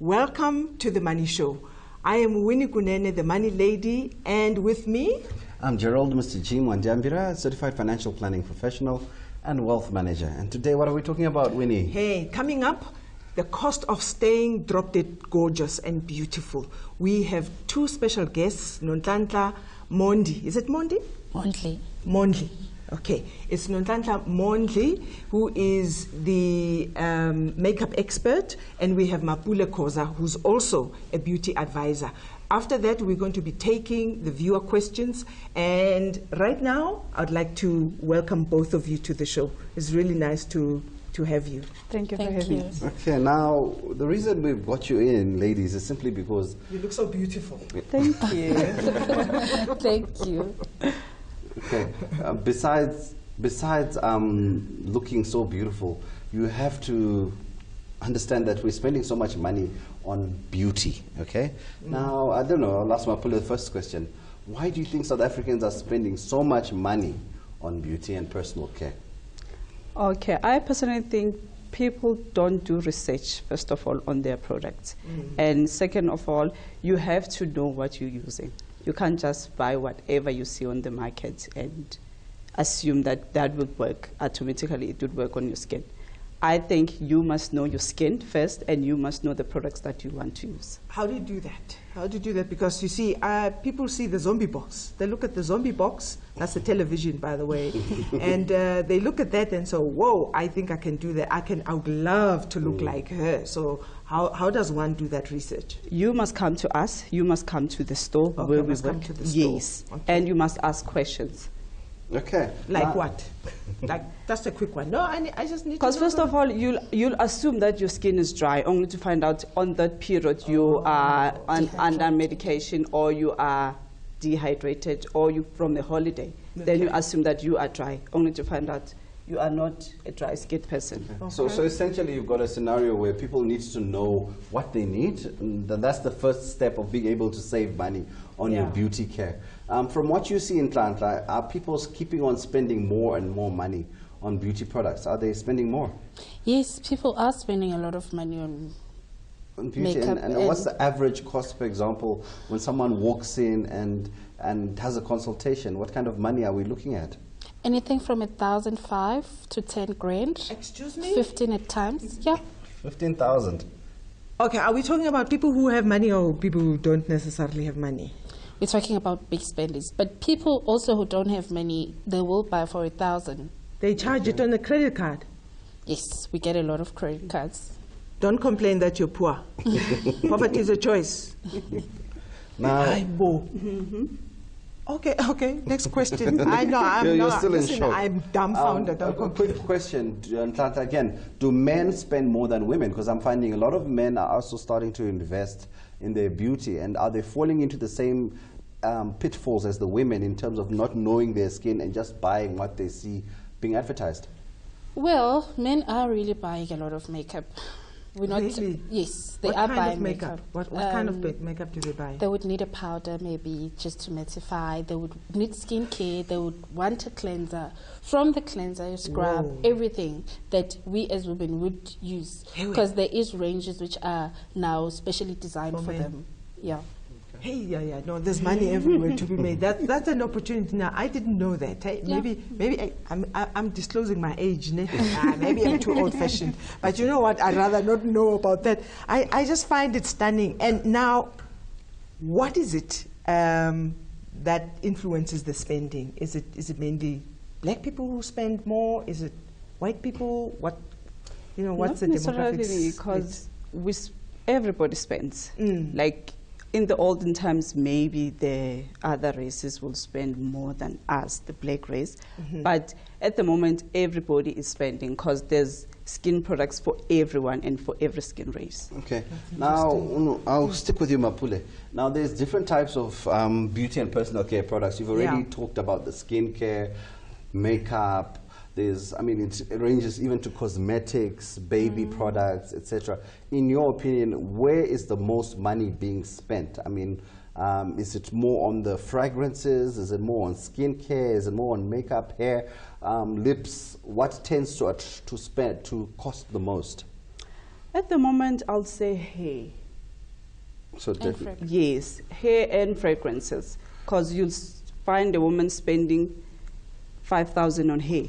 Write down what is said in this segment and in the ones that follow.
Welcome to the Money Show. I am Winnie Kunene, the Money Lady, and with me... I'm Gerald Mr. G. Mwandambira, Certified Financial Planning Professional and Wealth Manager. And today, what are we talking about, Winnie? Hey, coming up, the cost of staying drop dead gorgeous and beautiful. We have two special guests, Nonhlanhla Mondi. Is it Mondi? Mondli. Mondli. Okay, it's Nonhlanhla Mondli, who is the makeup expert, and we have Mapule Koza, who's also a beauty advisor. After that, we're going to be taking the viewer questions, and right now, I'd like to welcome both of you to the show. It's really nice to have you. Thank you for having us. Okay, now, the reason we've got you in, ladies, is simply because... You look so beautiful. Thank you. Thank you. Okay, besides looking so beautiful, you have to understand that we're spending so much money on beauty, okay? Now, I don't know, I'll ask Mapule the first question. Why do you think South Africans are spending so much money on beauty and personal care? Okay, I personally think people don't do research, first of all, on their products. And second of all, you have to know what you're using. You can't just buy whatever you see on the market and assume that that will work. Automatically, it would work on your skin. I think you must know your skin first, and you must know the products that you want to use. How do you do that? How do you do that? Because you see, people see the zombie box. They look at the zombie box. That's a television, by the way. And they look at that and say, whoa, I think I can do that. I would love to look like her. So how does one do that research? You must come to us. You must come to the store where we work. Yes. Okay. And you must ask questions. Okay. Like what? Like, that's a quick one. No, I just need to... Because first of all, you'll assume that your skin is dry, only to find out on that period you are under medication, or you are dehydrated, or you from a holiday. Okay. Then you assume that you are dry, only to find out you are not a dry skin person. Okay. So essentially you've got a scenario where people need to know what they need, and that's the first step of being able to save money on your beauty care. From what you see in Nhlanhla, are people keeping on spending more and more money on beauty products? Are they spending more? Yes, people are spending a lot of money on beauty. Makeup. And what's the average cost, for example, when someone walks in and has a consultation? What kind of money are we looking at? Anything from 1,500 to 10 grand. Excuse me? 15 at times, yeah. 15,000. Okay, are we talking about people who have money or people who don't necessarily have money? We're talking about big spenders. But people also who don't have money, they will buy for 1,000. They charge it on a credit card? Yes, we get a lot of credit cards. Don't complain that you're poor. Poverty is a choice. Now, Okay, next question. I know, I'm dumbfounded. A quick question, Nhlanhla, again. Do men spend more than women? Because I'm finding a lot of men are also starting to invest in their beauty. And are they falling into the same pitfalls as the women in terms of not knowing their skin and just buying what they see being advertised? Well, men are really buying a lot of makeup. Really? Yes, they are buying makeup. What kind of makeup do they buy? They would need a powder, maybe just to mattify. They would need skincare. They would want a cleanser. From the cleanser, you scrub, everything that we as women would use. Because there is ranges which are now specially designed for them. Yeah. Hey, yeah. No, there's money everywhere to be made. That's an opportunity now. I didn't know that. Hey, maybe I'm disclosing my age. Maybe I'm too old-fashioned. But you know what? I'd rather not know about that. I just find it stunning. And now, what is it that influences the spending? Is it mainly black people who spend more? Is it white people? What's the demographics? Because everybody spends. Like, in the olden times, maybe the other races will spend more than us, the black race. But at the moment, everybody is spending because there's skin products for everyone and for every skin race. Okay. Now, I'll stick with you, Mapule. Now, there's different types of beauty and personal care products. You've already talked about the skincare, makeup. It ranges even to cosmetics, baby products, etc. In your opinion, where is the most money being spent? Is it more on the fragrances? Is it more on skincare? Is it more on makeup, hair, lips? What tends to cost the most? At the moment, I'll say hair. So definitely. Yes, hair and fragrances. Because you'll find a woman spending 5,000 on hair.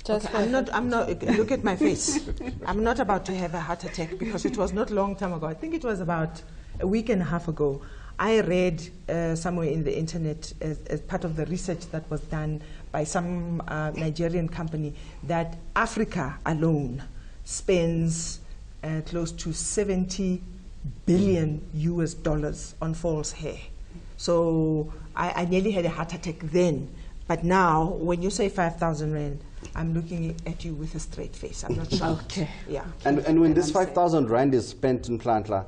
Okay, I'm not, look at my face. I'm not about to have a heart attack because it was not a long time ago. I think it was about a week and a half ago. I read somewhere in the internet as part of the research that was done by some Nigerian company that Africa alone spends close to $70 billion on false hair. So I nearly had a heart attack then. But now, when you say 5,000 Rand, I'm looking at you with a straight face. I'm not shocked. Okay. Yeah. And when this 5,000 Rand is spent in Plantla,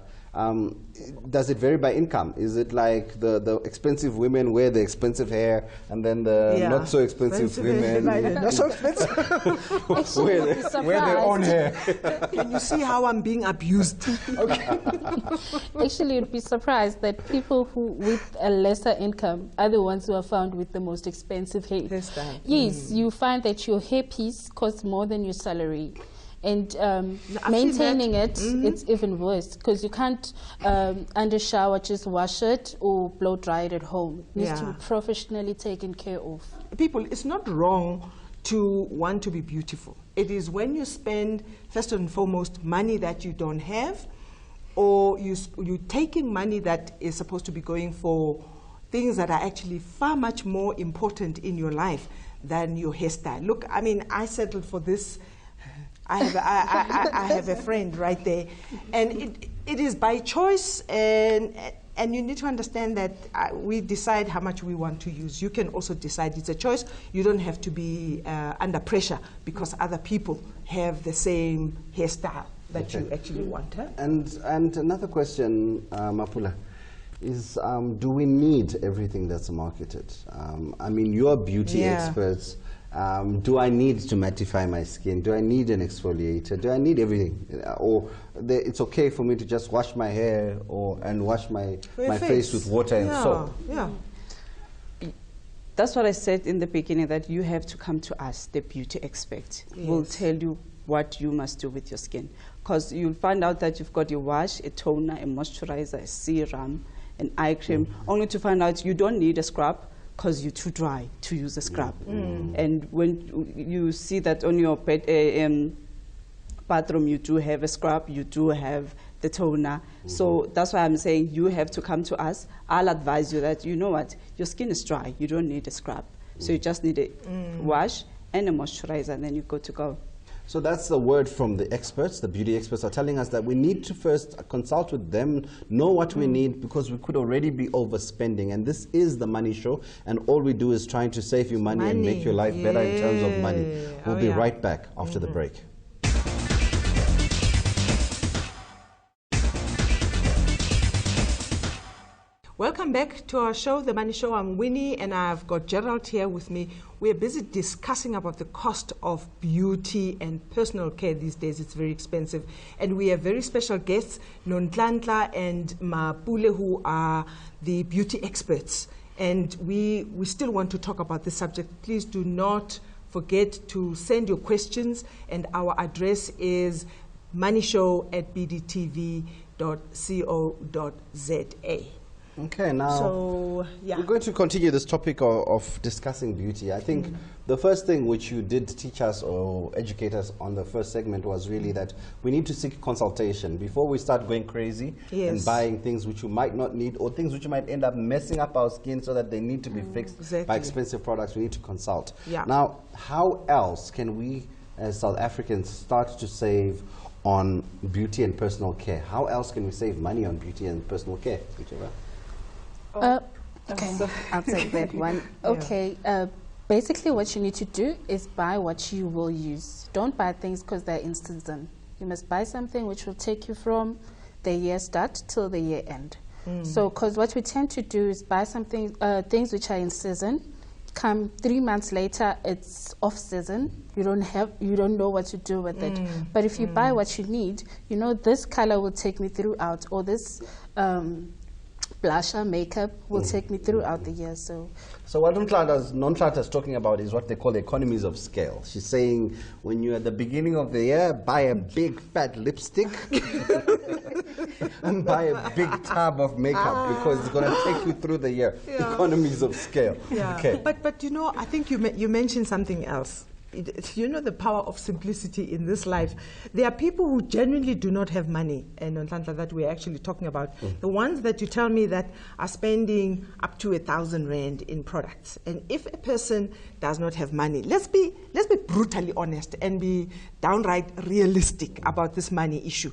does it vary by income? Is it like the expensive women wear the expensive hair, and then the not so expensive women not so expensive. wear their own hair? Can you see how I'm being abused? Okay. Actually, you'd be surprised that people who with a lesser income are the ones who are found with the most expensive hair. Yes, you find that your hair piece costs more than your salary. And maintaining it, it's even worse because you can't under shower just wash it or blow dry it at home. It needs to be professionally taken care of. People, it's not wrong to want to be beautiful. It is when you spend, first and foremost, money that you don't have, or you're taking money that is supposed to be going for things that are actually far much more important in your life than your hairstyle. Look, I mean, I settled for this. I have a friend right there, and it is by choice, and you need to understand that we decide how much we want to use. You can also decide it's a choice. You don't have to be under pressure because other people have the same hairstyle that you actually want. Huh? And another question, Mapula, is do we need everything that's marketed? I mean, you're beauty experts. Do I need to mattify my skin? Do I need an exfoliator? Do I need everything? Or it's okay for me to just wash my hair and wash my face with water and soap? Yeah. That's what I said in the beginning, that you have to come to us, the beauty expert. Yes. We'll tell you what you must do with your skin. Because you'll find out that you've got a wash, a toner, a moisturizer, a serum, an eye cream, only to find out you don't need a scrub because you're too dry to use a scrub. And when you see that on your bathroom you do have a scrub, you do have the toner. So that's why I'm saying you have to come to us. I'll advise you that, you know what, your skin is dry, you don't need a scrub. So you just need a wash and a moisturizer, and then you go to go. So that's the word from the experts. The beauty experts are telling us that we need to first consult with them, know what we need, because we could already be overspending. And this is the money show, and all we do is trying to save you money and make your life better in terms of money. We'll be right back after the break. Welcome back to our show, The Money Show. I'm Winnie, and I've got Gerald here with me. We're busy discussing about the cost of beauty and personal care these days. It's very expensive. And we have very special guests, Nonhlanhla and Mapule, who are the beauty experts. And we still want to talk about this subject. Please do not forget to send your questions, and our address is moneyshow@bdtv.co.za. Okay, now so, we're going to continue this topic of discussing beauty. I think the first thing which you did teach us or educate us on the first segment was really that we need to seek consultation before we start going crazy and buying things which you might not need, or things which you might end up messing up our skin so that they need to be fixed by expensive products. We need to consult. Now, how else can we as South Africans start to save on beauty and personal care? How else can we save money on beauty and personal care? Whichever. Okay, I'll take that one. Okay, basically what you need to do is buy what you will use. Don't buy things because they're in season. You must buy something which will take you from the year start till the year end. So, because what we tend to do is buy something, things which are in season. Come 3 months later, it's off season. You don't know what to do with it. But if you buy what you need, you know this color will take me throughout, or this blusher, makeup will take me throughout the year. So what Non-Clanta is talking about is what they call the economies of scale. She's saying when you're at the beginning of the year, buy a big fat lipstick and buy a big tub of makeup because it's going to take you through the year. Yeah. Economies of scale. Yeah. Okay. But you know, I think you mentioned something else. You know the power of simplicity in this life. There are people who genuinely do not have money, and on Tlantla that we're actually talking about. The ones that you tell me that are spending up to 1,000 rand in products. And if a person does not have money, let's be brutally honest and be downright realistic about this money issue.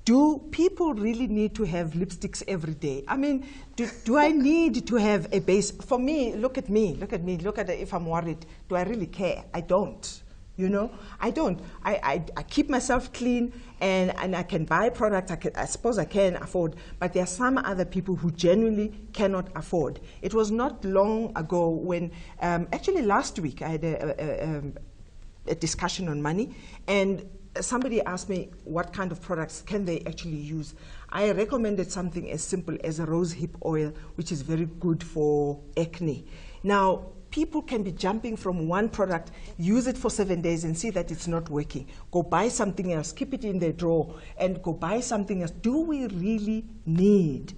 Do people really need to have lipsticks every day? I mean, do I need to have a base? For me, look at me, look at it. If I'm worried, do I really care? I don't, you know? I don't. I keep myself clean and I can buy products I suppose I can afford, but there are some other people who genuinely cannot afford. It was not long ago when, actually last week, I had a discussion on money, and somebody asked me what kind of products can they actually use. I recommended something as simple as a rose hip oil, which is very good for acne. Now, people can be jumping from one product, use it for 7 days and see that it's not working. Go buy something else, keep it in their drawer, and go buy something else. Do we really need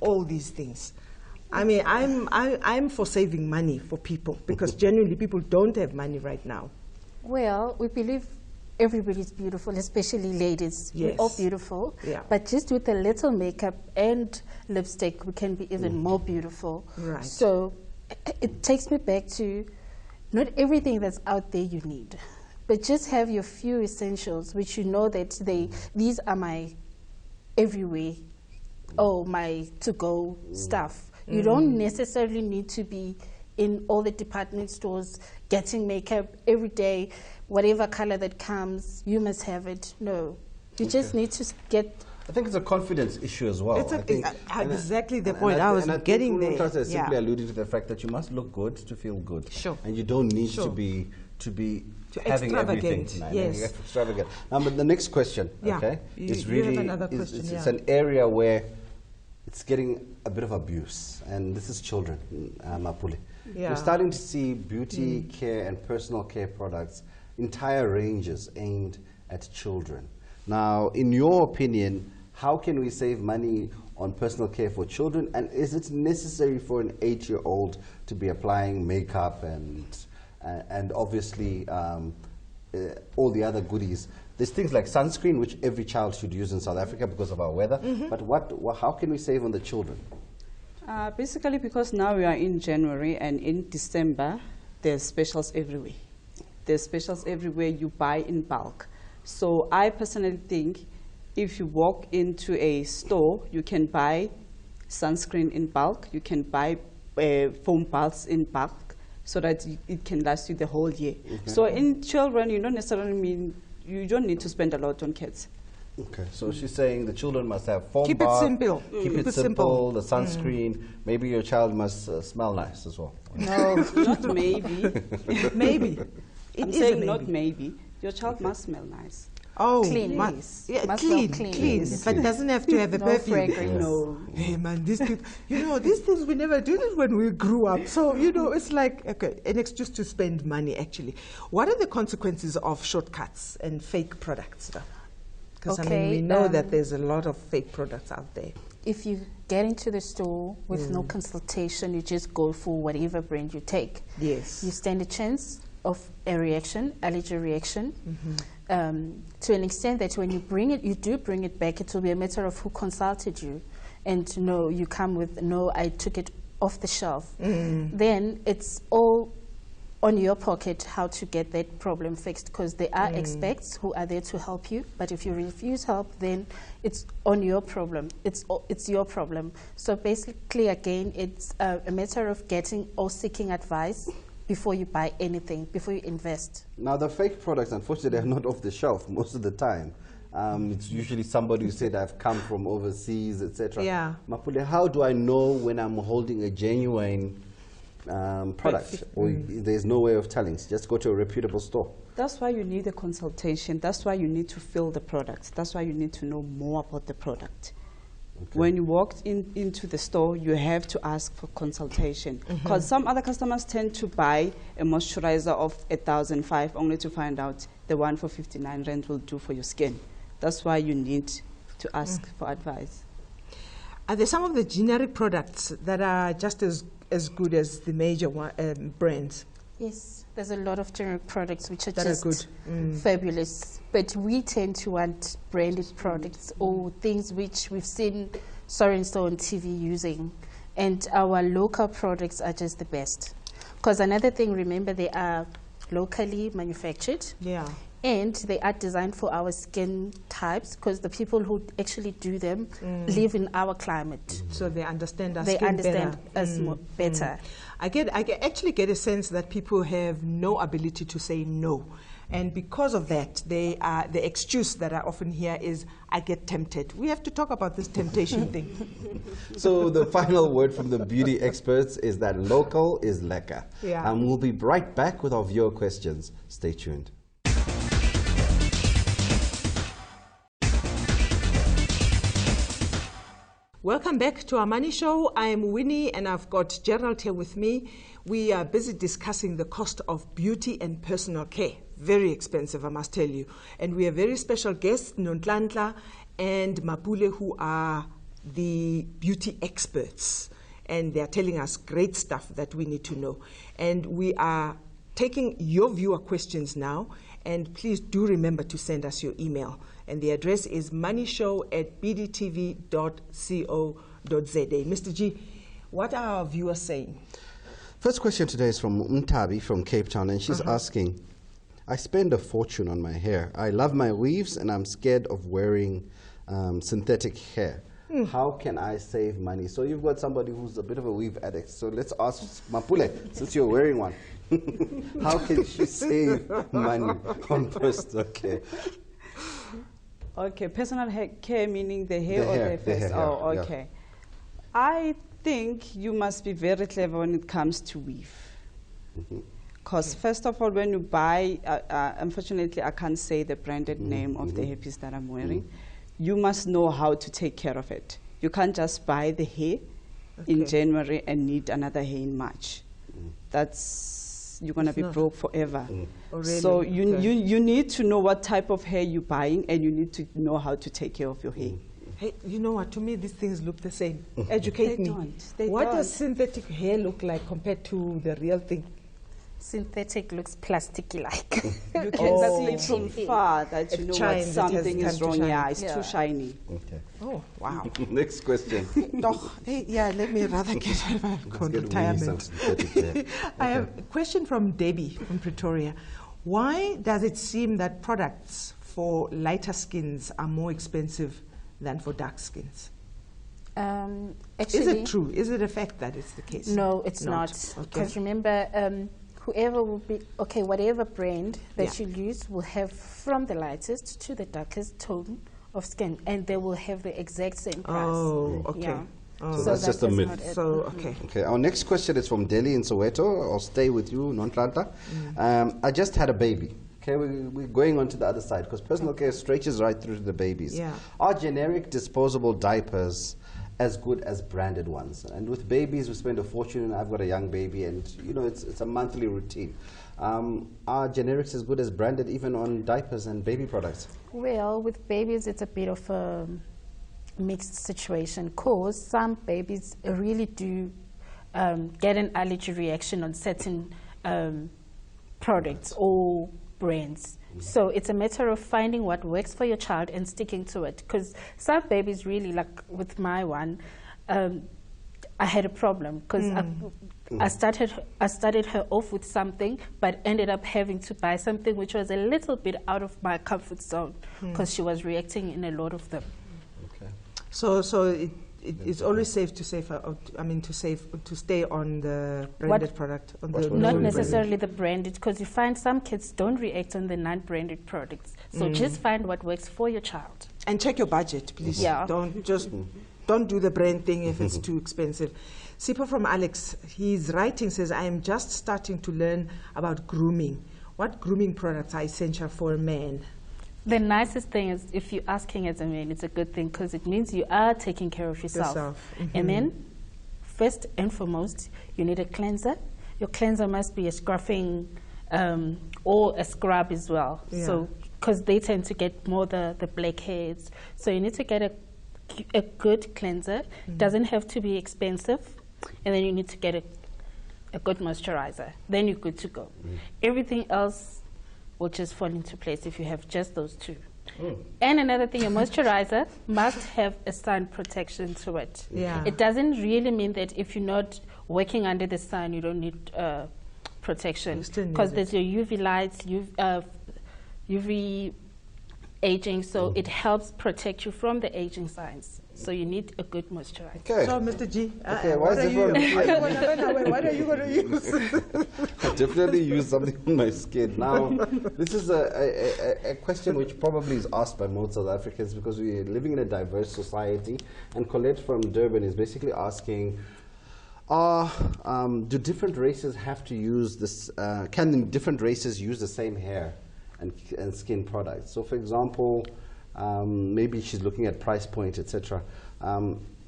all these things? I mean, I'm for saving money for people because genuinely people don't have money right now. Well, we believe everybody's beautiful, especially ladies. Yes. We're all beautiful. Yeah. But just with a little makeup and lipstick, we can be even more beautiful. Right. So it takes me back to not everything that's out there you need, but just have your few essentials, which you know that these are my everywhere, my to-go stuff. You don't necessarily need to be in all the department stores getting makeup every day. Whatever color that comes, you must have it. No, you just need to get. I think it's a confidence issue as well. It's exactly the point. I was getting there. Clanta is simply alluding to the fact that you must look good to feel good. Sure. And you don't need to be having everything. Yes. Extravagant. Now, but the next question, okay, is really have another question, it's an area where it's getting a bit of abuse, and this is children, Mapule. Yeah. We're starting to see beauty care and personal care products, entire ranges aimed at children. Now, in your opinion, how can we save money on personal care for children, and is it necessary for an 8-year-old to be applying makeup and obviously all the other goodies? There's things like sunscreen, which every child should use in South Africa because of our weather, but how can we save on the children? Basically, because now we are in January and in December, there's specials everywhere. There's specials everywhere you buy in bulk. So I personally think if you walk into a store, you can buy sunscreen in bulk, you can buy foam baths in bulk so that it can last you the whole year. Okay. So in children, you don't need to spend a lot on kids. Okay, so she's saying the children must have foam Keep bath, it simple. Keep it simple, the sunscreen. Maybe your child must smell nice as well. No, not maybe. Maybe. I'm saying not maybe. Your child must smell nice. Oh, clean. Must clean. But doesn't have to have a perfume. Fragrance. Yes. No. Hey man, these people, these things we never did it when we grew up. So, it's like, okay, an excuse to spend money actually. What are the consequences of shortcuts and fake products though? Because we know that there's a lot of fake products out there. If you get into the store with no consultation, you just go for whatever brand you take. Yes. You stand a chance of a reaction, allergy reaction, to an extent that when you do bring it back, it will be a matter of who consulted you. And no, you come with, no, I took it off the shelf. Then it's all on your pocket how to get that problem fixed, because there are experts who are there to help you, but if you refuse help, then it's on your problem. It's your problem. So basically, again, it's a matter of getting or seeking advice before you buy anything, before you invest. Now, the fake products, unfortunately, they're not off the shelf most of the time. It's usually somebody who said, I've come from overseas, etc. Yeah. Mapule, how do I know when I'm holding a genuine product, or there's no way of telling? Just go to a reputable store. That's why you need a consultation. That's why you need to feel the product. That's why you need to know more about the product. When you walk into the store, you have to ask for consultation. Because some other customers tend to buy a moisturizer of 1,500 only to find out the one for 59 rand will do for your skin. That's why you need to ask for advice. Are there some of the generic products that are just as good as the major brands? Yes, there's a lot of generic products which are that just are good. fabulous. But we tend to want branded products or things which we've seen so-and-so on TV using. And our local products are just the best. Because another thing, remember, they are locally manufactured. Yeah. And they are designed for our skin types because the people who actually do them live in our climate. So they understand us. They understand us better. I actually get a sense that people have no ability to say no. And because of that, the excuse that I often hear is, I get tempted. We have to talk about this temptation thing. So the final word from the beauty experts is that local is lekker. Yeah. And we'll be right back with our viewer questions. Stay tuned. Welcome back to our Money Show. I am Winnie and I've got Gerald here with me. We are busy discussing the cost of beauty and personal care. Very expensive, I must tell you. And we have very special guests, Nonhlanhla and Mapule, who are the beauty experts. And they are telling us great stuff that we need to know. And we are taking your viewer questions now. And please do remember to send us your email. And the address is moneyshow@bdtv.co.za. Mr. G, what are our viewers saying? First question today is from Mtabi from Cape Town, and she's asking, I spend a fortune on my hair. I love my weaves, and I'm scared of wearing synthetic hair. How can I save money? So you've got somebody who's a bit of a weave addict. So let's ask Mapule, since you're wearing one, how can she save money on personal care? Okay, personal care meaning the hair The or hair, the face? the hair, Oh, yeah. okay. I think you must be very clever when it comes to weave. Because first of all, when you buy, unfortunately I can't say the branded name of the hairpiece that I'm wearing, you must know how to take care of it. You can't just buy the hair in January and need another hair in March. You're going to be broke forever. Oh, really? So you need to know what type of hair you're buying, and you need to know how to take care of your hair. Hey, you know what? To me, these things look the same. Educate me. They What don't. does synthetic hair look like compared to the real thing? Synthetic looks plasticky-like. You can see from far that you It know what shines, it has something time is to wrong. shine. Yeah, it's Yeah. too shiny. Okay. Oh, wow. Next question. Doch, hey, yeah, let me rather get on Let's get retirement. some synthetic hair. I have a question from Debbie from Pretoria. Why does it seem that products for lighter skins are more expensive than for dark skins? Actually, Is it true? Is it a fact that it's the case? No, it's not. Okay. Because remember, whoever will be, whatever brand that Yeah. you use will have from the lightest to the darkest tone of skin, and they will have the exact same price. Oh, okay. Yeah. Oh. So that's that just a does myth. not add- So, okay. Okay, our next question is from Delhi in Soweto. I'll stay with you, Nonhlanhla. I just had a baby. Okay, we're going on to the other side because personal care stretches right through to the babies. Yeah. Are generic disposable diapers as good as branded ones? And with babies, we spend a fortune, and I've got a young baby, and you know it's a monthly routine. Are generics as good as branded even on diapers and baby products? Well, with babies, it's a bit of a mixed situation because some babies really do get an allergy reaction on certain products or brands. So it's a matter of finding what works for your child and sticking to it. Because some babies really, like with my one, I had a problem because I started her off with something, but ended up having to buy something which was a little bit out of my comfort zone because she was reacting in a lot of them. Okay. So it's always safe to save. To stay on the branded product. On the Not non-branded. necessarily the branded, because you find some kids don't react on the non-branded products. So just find what works for your child. And check your budget, please. Yeah. Don't do the brand thing if it's too expensive. Sipa from Alex, his writing says, I am just starting to learn about grooming. What grooming products are essential for a man? The nicest thing is if you're asking as a man, it's a good thing because it means you are taking care of yourself. And then, first and foremost, you need a cleanser. Your cleanser must be a scruffing or a scrub as well. Yeah. So, because they tend to get more the blackheads. So you need to get a good cleanser. Doesn't have to be expensive. And then you need to get a good moisturizer. Then you're good to go. Everything else will just fall into place if you have just those two. And another thing, a moisturizer must have a sun protection to it. Yeah. It doesn't really mean that if you're not working under the sun, you don't need protection. Because there's your UV lights, UV aging, so it helps protect you from the aging signs. So you need a good moisturizer. Okay. So, Mr. G, what are you going to use? I definitely use something on my skin. Now, this is a question which probably is asked by most South Africans because we're living in a diverse society. And Colette from Durban is basically asking, do different races have to use this, can different races use the same hair and skin products? So, for example, maybe she's looking at price point, etc.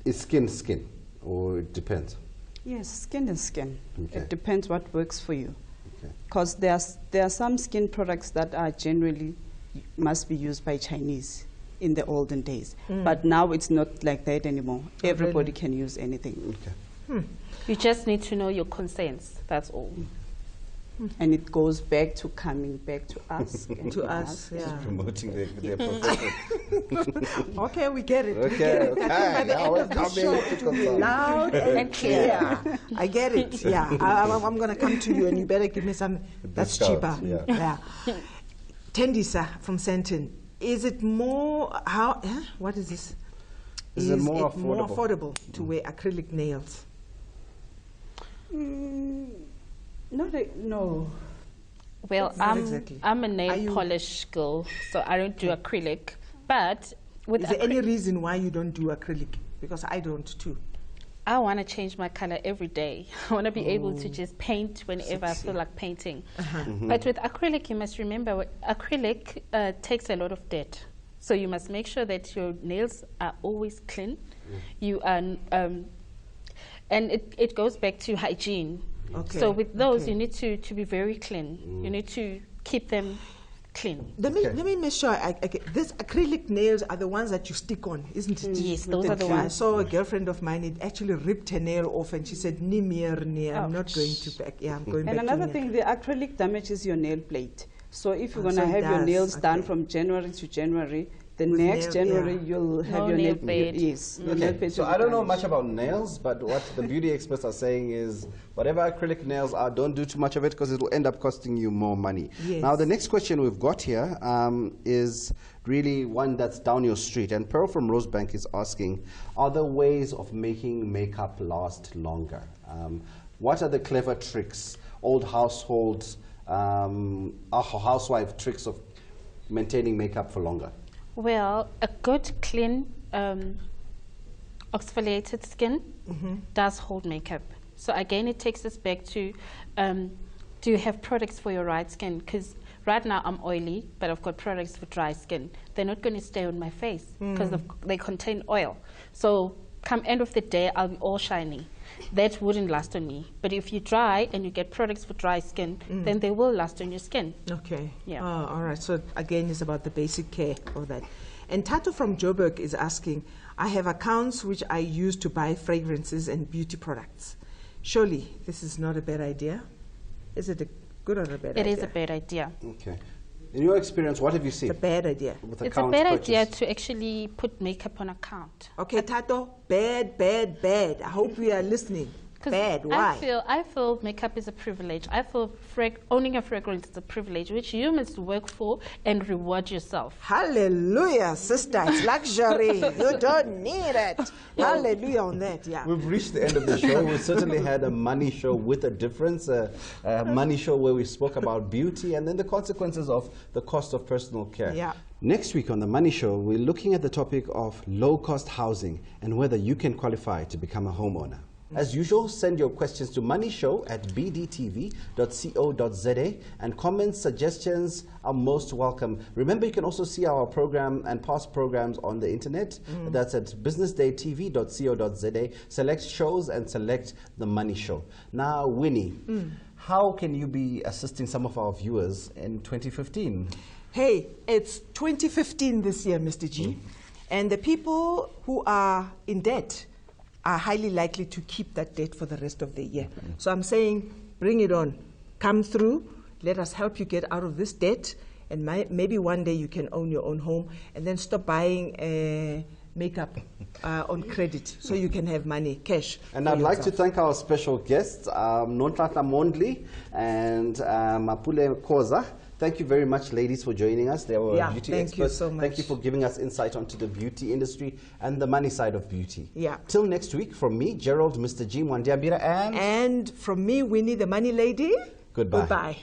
Is skin, or it depends? Yes, skin is skin. Okay. It depends what works for you. Because there are some skin products that are generally must be used by Chinese in the olden days. But now it's not like that anymore. Everybody can use anything. Okay. You just need to know your consents, that's all. And it goes back to coming back to us. To us, yeah. Promoting their profession. Okay, we get it. Okay, okay. Now it's Loud and clear. I get it. Yeah, I'm going to come to you, and you better give me some that's cheaper. Yeah. Tendisa from Senton. Is it more what is this? Is it more affordable to wear acrylic nails? No. Well, Not exactly. I'm a nail polish girl, so I don't do acrylic. But with is there any reason why you don't do acrylic? Because I don't too. I want to change my color every day. I want to be able to just paint whenever I feel like painting. But with acrylic, you must remember, acrylic takes a lot of dirt. So you must make sure that your nails are always clean. You are, and it goes back to hygiene. Okay. So with those, you need to be very clean. You need to keep them clean. Let me make sure. These acrylic nails are the ones that you stick on, isn't it? Yes, those are the ones. I saw a girlfriend of mine, it actually ripped her nail off, and she said, I'm not going to back. Yeah, I'm going back And another to thing, the acrylic damages your nail plate. So if you're going so to it have your does, nails done from January to January, the next January you'll have your nail plate. Yes, your nail plate. So I don't know much about nails, but what the beauty experts are saying is whatever acrylic nails are, don't do too much of it because it will end up costing you more money. Yes. Now the next question we've got here is really one that's down your street. And Pearl from Rosebank is asking, are there ways of making makeup last longer? What are the clever tricks, old households, housewife tricks of maintaining makeup for longer? Well, a good, clean, exfoliated skin does hold makeup. So again, it takes us back to, do you have products for your right skin? Because right now I'm oily, but I've got products for dry skin. They're not going to stay on my face because they contain oil. So come end of the day, I'll be all shiny. That wouldn't last on me. But if you dry and you get products for dry skin, then they will last on your skin. Okay. Yeah. Oh, all right. So again, it's about the basic care of that. And Tato from Joburg is asking, I have accounts which I use to buy fragrances and beauty products. Surely this is not a bad idea? Is it a good or a bad idea? It is a bad idea. Okay. In your experience, what have you seen? It's a bad idea. It's a bad idea to actually put makeup on account. Okay, Tato, bad, bad, bad. I hope we are listening. Bad, why? I feel makeup is a privilege. I feel owning a fragrance is a privilege, which you must work for and reward yourself. Hallelujah, sister. It's luxury. You don't need it. Hallelujah on that, yeah. We've reached the end of the show. We certainly had a money show with a difference, a money show where we spoke about beauty and then the consequences of the cost of personal care. Yeah. Next week on the Money Show, we're looking at the topic of low-cost housing and whether you can qualify to become a homeowner. As usual, send your questions to moneyshow@bdtv.co.za, and comments, suggestions are most welcome. Remember, you can also see our program and past programs on the internet. That's at businessdaytv.co.za. Select shows and select The Money Show. Now, Winnie, how can you be assisting some of our viewers in 2015? Hey, it's 2015 this year, Mr. G. And the people who are in debt are highly likely to keep that debt for the rest of the year. So I'm saying, bring it on. Come through. Let us help you get out of this debt. And maybe one day you can own your own home, and then stop buying makeup on credit so you can have money, cash. And I'd like to thank our special guests, Nontlata Mondli and Mapule Koza. Thank you very much, ladies, for joining us. They were beauty experts. Thank you so much. Thank you for giving us insight onto the beauty industry and the money side of beauty. Yeah. Till next week, from me, Gerald, Mr. G, Mwandiabira, and from me, Winnie, the money lady. Goodbye. Goodbye.